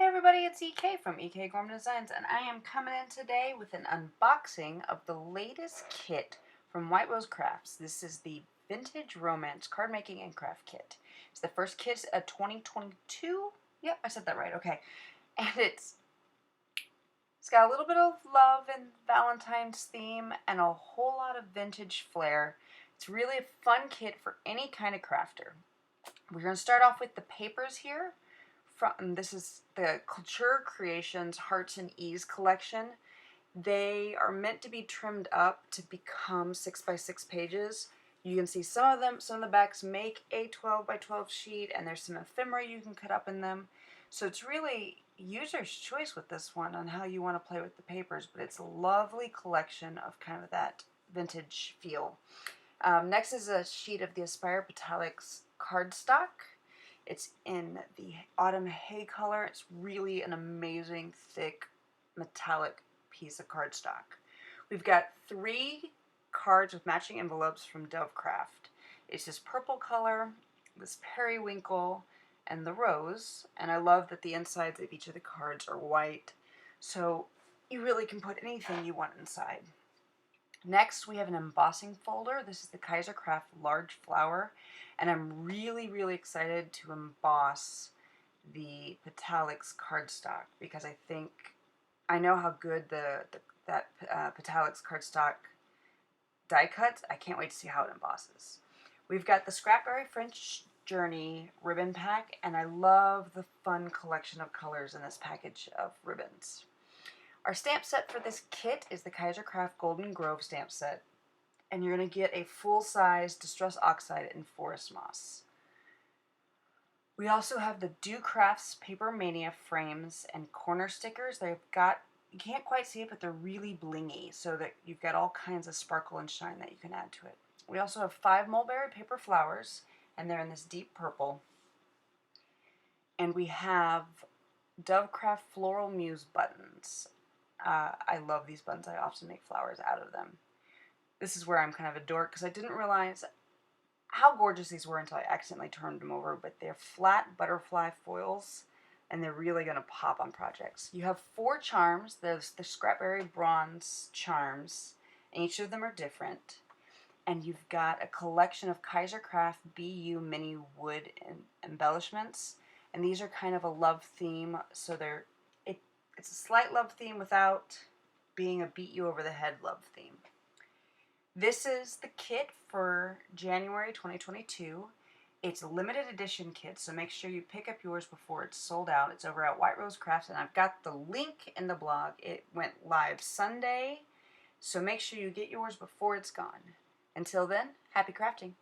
everybody, it's EK from EK Gorman Designs, and I am coming in today with an unboxing of the latest kit from White Rose Crafts. This is the Vintage Romance Card Making and Craft Kit. It's the first kit of 2022. Yep, I said that right. Okay, and it's got a little bit of love and Valentine's theme and a whole lot of vintage flair. It's really a fun kit for any kind of crafter. We're going to start off with the papers here. This is the Couture Creations Hearts and Ease collection. They are meant to be trimmed up to become 6x6 pages. You can see some of the backs make a 12 by 12 sheet, and there's some ephemera you can cut up in them. So it's really user's choice with this one on how you want to play with the papers, but it's a lovely collection of kind of that vintage feel. Next is a sheet of the Aspire Petalix cardstock. It's in the autumn hay color. It's really an amazing, thick, metallic piece of cardstock. We've got 3 cards with matching envelopes from Dovecraft. It's this purple color, this periwinkle, and the rose. And I love that the insides of each of the cards are white, so you really can put anything you want inside. Next, we have an embossing folder. This is the Craft large flower, and I'm really excited to emboss the Petalix cardstock because I know how good that Petalix cardstock die cuts. I can't wait to see how it embosses. We've got the Scrapberry French Journey ribbon pack, and I love the fun collection of colors in this package of ribbons. Our stamp set for this kit is the Craft Golden Grove stamp set, and you're going to get a full-size Distress Oxide and Forest Moss. We also have the Dovecraft's Paper Mania frames and corner stickers. You can't quite see it, but they're really blingy, so that you've got all kinds of sparkle and shine that you can add to it. We also have 5 Mulberry paper flowers, and they're in this deep purple. And we have Dovecraft Floral Muse buttons. I love these buttons. I often make flowers out of them. This is where I'm kind of a dork because I didn't realize how gorgeous these were until I accidentally turned them over, but they're flat butterfly foils, and they're really going to pop on projects. You have 4 charms. There's the Scrapberry Bronze charms, and each of them are different. And you've got a collection of Craft BU mini wood embellishments, and these are kind of a love theme, so it's a slight love theme without being a beat you over the head love theme. This is the kit for January 2022. It's a limited edition kit, so make sure you pick up yours before it's sold out. It's over at White Rose Crafts, and I've got the link in the blog. It went live Sunday, so make sure you get yours before it's gone. Until then, happy crafting.